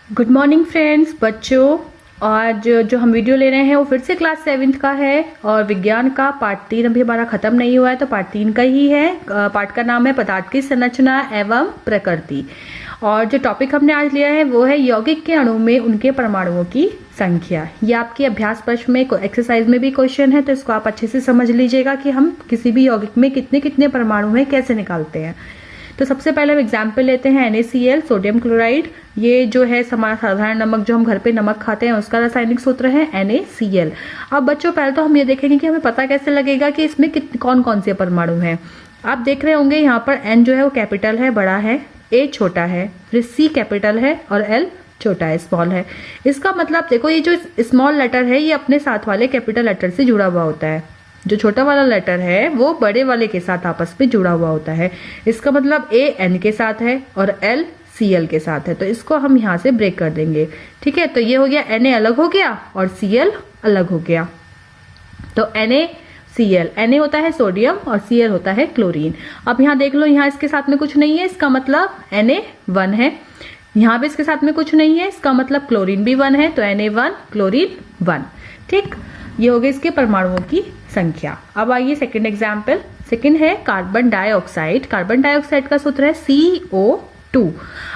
Good morning friends बच्चों। आज जो हम वीडियो ले रहे हैं वो फिर से क्लास 7th का है और विज्ञान का पार्ट 3 अभी हमारा खत्म नहीं हुआ है, तो पार्ट 3 का ही है। पार्ट का नाम है पदार्थ की संरचना एवं प्रकृति। और जो टॉपिक हमने आज लिया है वो है यौगिक के अणु में उनके परमाणुओं की संख्या। ये आपके अभ्यास प्रश्न में एक्सरसाइज में भी क्वेश्चन है, तो इसको आप अच्छे से समझ लीजिएगा कि हम किसी भी यौगिक में कितने कितने परमाणु हैं कैसे निकालते हैं। तो सबसे पहले हम एग्जाम्पल लेते हैं NaCl सोडियम क्लोराइड। ये जो है हमारा साधारण नमक, जो हम घर पे नमक खाते हैं, उसका रासायनिक सूत्र है NaCl। अब बच्चों पहले तो हम ये देखेंगे कि हमें पता कैसे लगेगा कि इसमें कौन कौन से परमाणु हैं। आप देख रहे होंगे यहाँ पर N जो है वो कैपिटल है, बड़ा है, A छोटा है, फिर C कैपिटल है और L छोटा है, स्मॉल है। इसका मतलब देखो, ये जो स्मॉल लेटर है ये अपने साथ वाले कैपिटल लेटर से जुड़ा हुआ होता है, जो छोटा वाला लेटर है वो बड़े वाले के साथ आपस में जुड़ा हुआ होता है। इसका मतलब A N के साथ है और L Cl के साथ है, तो इसको हम यहाँ से ब्रेक कर देंगे। ठीक है, तो ये हो गया Na अलग हो गया और Cl अलग हो गया। तो NaCl, Na होता है सोडियम और Cl होता है क्लोरीन। अब यहाँ देख लो, यहाँ इसके साथ में कुछ नहीं है, इसका मतलब Na1 है। यहाँ पे इसके साथ में कुछ नहीं है, इसका मतलब क्लोरीन भी 1 है, तो Na1 क्लोरीन 1। ठीक, ये हो गए इसके परमाणुओं की संख्या। अब आइए सेकंड एग्जाम्पल। सेकंड है कार्बन डाइऑक्साइड। कार्बन डाइऑक्साइड का सूत्र है CO2।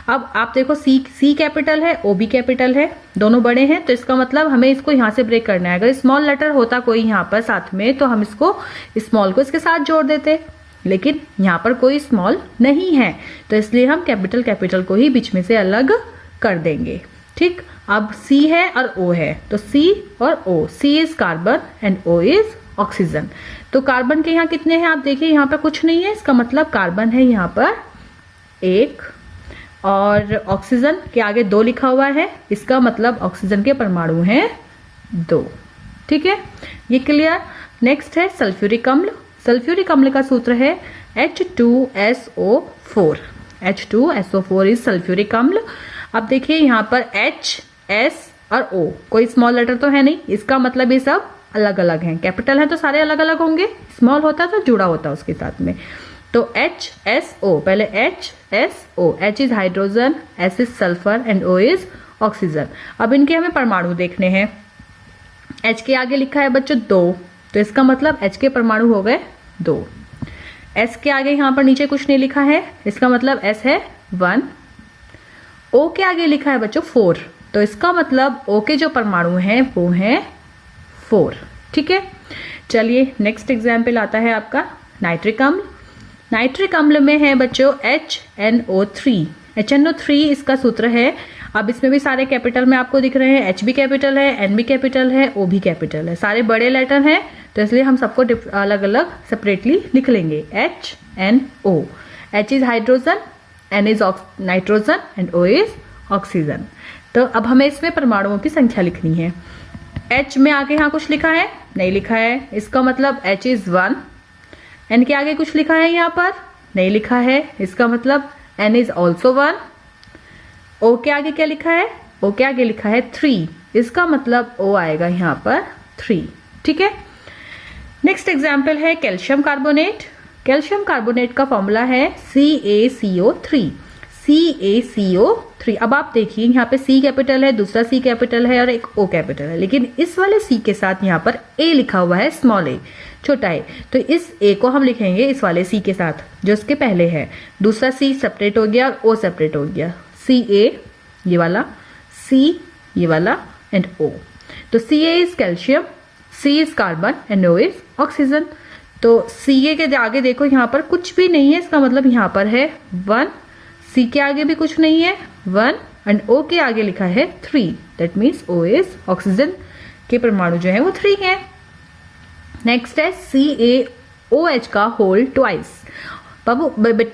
अब आप देखो, C कैपिटल है, O भी कैपिटल है, दोनों बड़े हैं, तो इसका मतलब हमें इसको यहाँ से ब्रेक करना है। अगर स्मॉल लेटर होता कोई यहाँ पर साथ में, तो हम इसको स्मॉल को इसके साथ जोड़ देते, लेकिन यहाँ पर कोई स्मॉल नहीं है, तो इसलिए हम कैपिटल को ही बीच में से अलग कर देंगे। ठीक, अब C है और O है, तो C और O, C is carbon and O is oxygen. तो कार्बन के यहाँ कितने हैं आप देखिए, यहाँ पर कुछ नहीं है, इसका मतलब कार्बन है यहाँ पर 1 और ऑक्सीजन के आगे 2 लिखा हुआ है, इसका मतलब ऑक्सीजन के परमाणु हैं 2। ठीक है, ये क्लियर। नेक्स्ट है सल्फ्यूरिक अम्ल। सल्फ्यूरिक अम्ल का सूत्र है H2SO4। H2SO4 इज सल्फ्यूरिक अम्ल। अब देखिए यहाँ पर H, S और O, कोई स्मॉल लेटर तो है नहीं, इसका मतलब ये सब अलग अलग हैं। कैपिटल है तो सारे अलग अलग होंगे, स्मॉल होता तो जुड़ा होता उसके साथ में। तो HSO, पहले HSO, H is hydrogen, S is sulphur and O is oxygen. अब इनके हमें परमाणु देखने हैं। H के आगे लिखा है बच्चों 2, तो इसका मतलब H के परमाणु हो गए 2। S के आगे यहाँ पर नीचे कुछ नहीं लिखा है, इसका मतलब S है 1। O के आगे लिखा है बच्चों 4, तो इसका मतलब O के जो परमाणु हैं वो हैं 4। ठीक है, चलिए नेक्स्ट एग्जाम्पल आता है आपका नाइट्रिक अम्ल। नाइट्रिक अम्ल में है बच्चों HNO3। HNO3 इसका सूत्र है। अब इसमें भी सारे कैपिटल में आपको दिख रहे हैं, H भी कैपिटल है, N भी कैपिटल है, O भी कैपिटल है, सारे बड़े लेटर हैं, तो इसलिए हम सबको अलग अलग सेपरेटली लिख लेंगे। HNO, H is hydrogen, N is nitrogen and O is oxygen. तो अब हमें इसमें परमाणुओं की संख्या लिखनी है। H में आगे यहाँ कुछ लिखा है, नहीं लिखा है, इसका मतलब H इज 1। N के आगे कुछ लिखा है यहाँ पर, नहीं लिखा है, इसका मतलब N इज ऑल्सो 1। O के आगे क्या लिखा है, O के आगे लिखा है 3, इसका मतलब O आएगा यहाँ पर 3। ठीक है, नेक्स्ट एग्जाम्पल है कैल्शियम कार्बोनेट। कैल्शियम कार्बोनेट का फॉर्मूला है CaCO3। CaCO3। अब आप देखिए, यहाँ पे C कैपिटल है, दूसरा C कैपिटल है और एक O कैपिटल है, लेकिन इस वाले C के साथ यहाँ पर A लिखा हुआ है, स्मॉल a, छोटा a, तो इस A को हम लिखेंगे इस वाले C के साथ जो इसके पहले है। दूसरा C सेपरेट हो गया और O सेपरेट हो गया, Ca ये वाला, C ये वाला एंड O। तो Ca is calcium, C is carbon and O is oxygen. तो Ca के आगे देखो यहाँ पर कुछ भी नहीं है, इसका मतलब यहाँ पर है 1, C के आगे भी कुछ नहीं है 1 एंड O के आगे लिखा है 3, that means O is oxygen के परमाणु जो है वो 3 है। नेक्स्ट है CaOH का होल ट्वाइस। बाबू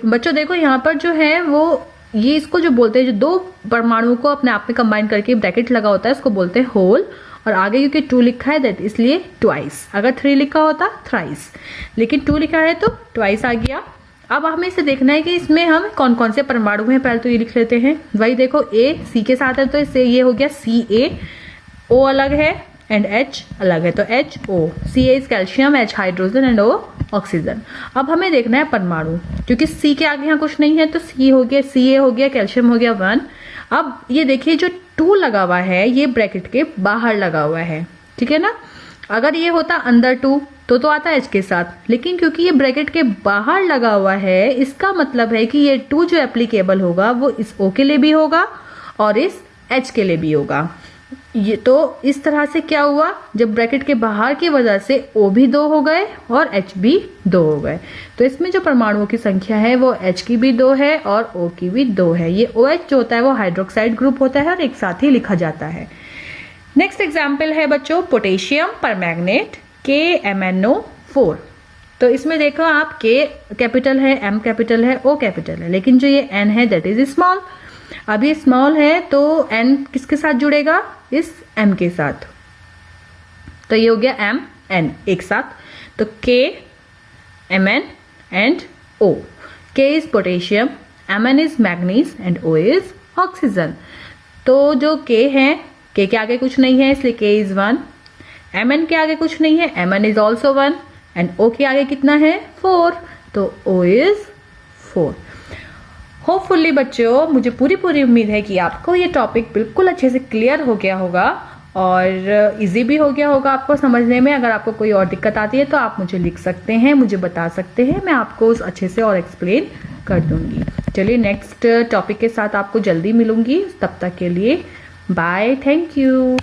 बच्चों देखो, यहाँ पर जो है वो ये इसको जो बोलते हैं, जो 2 परमाणुओं को अपने आप में कंबाइन करके ब्रैकेट लगा होता है, इसको बोलते हैं होल, और आगे क्योंकि 2 लिखा है दैट इसलिए ट्वाइस। अगर 3 लिखा होता थ्राइस, लेकिन 2 लिखा है तो ट्वाइस आ गया। अब हमें इसे देखना है कि इसमें हम कौन कौन से परमाणु हैं, पहले तो ये लिख लेते हैं। वही देखो, A C के साथ है तो इससे ये हो गया Ca, O अलग है एंड H अलग है, तो HO। Ca is calcium, H hydrogen and O oxygen. अब हमें देखना है परमाणु, क्योंकि C के आगे यहाँ कुछ नहीं है, तो C हो गया, Ca हो गया, कैल्शियम हो गया 1। अब ये देखिए जो 2 लगा हुआ है ये ब्रैकेट के बाहर लगा हुआ है, ठीक है ना। अगर ये होता अंदर 2 तो आता H के साथ, लेकिन क्योंकि ये ब्रैकेट के बाहर लगा हुआ है इसका मतलब है कि ये 2 जो एप्लीकेबल होगा वो इस O के लिए भी होगा और इस H के लिए भी होगा। ये तो इस तरह से क्या हुआ, जब ब्रैकेट के बाहर की वजह से O भी 2 हो गए और H भी 2 हो गए। तो इसमें जो परमाणुओं की संख्या है वो H की भी 2 है और O की भी 2 है। ये OH जो होता है वो हाइड्रोक्साइड ग्रुप होता है और एक साथ ही लिखा जाता है। नेक्स्ट एग्जाम्पल है बच्चों पोटेशियम परमैंगनेट KMnO4। तो इसमें देखो आप K कैपिटल है, M कैपिटल है, O कैपिटल है, लेकिन जो ये N है दैट इज स्मॉल। अब ये स्मॉल है तो N किसके साथ जुड़ेगा, इस M के साथ। तो ये हो गया MN एक साथ। तो K Mn and O। K is potassium, Mn is manganese and O is oxygen. तो जो K है, K के आगे कुछ नहीं है इसलिए K इज 1। Mn के आगे कुछ नहीं है, Mn is also 1 and O के आगे कितना है 4, तो O इज 4। होपफुली बच्चों मुझे पूरी उम्मीद है कि आपको ये टॉपिक बिल्कुल अच्छे से क्लियर हो गया होगा और इजी भी हो गया होगा आपको समझने में। अगर आपको कोई और दिक्कत आती है तो आप मुझे लिख सकते हैं, मुझे बता सकते हैं, मैं आपको उस अच्छे से और एक्सप्लेन कर दूंगी। चलिए नेक्स्ट टॉपिक के साथ आपको जल्दी मिलूंगी, तब तक के लिए बाय, थैंक यू।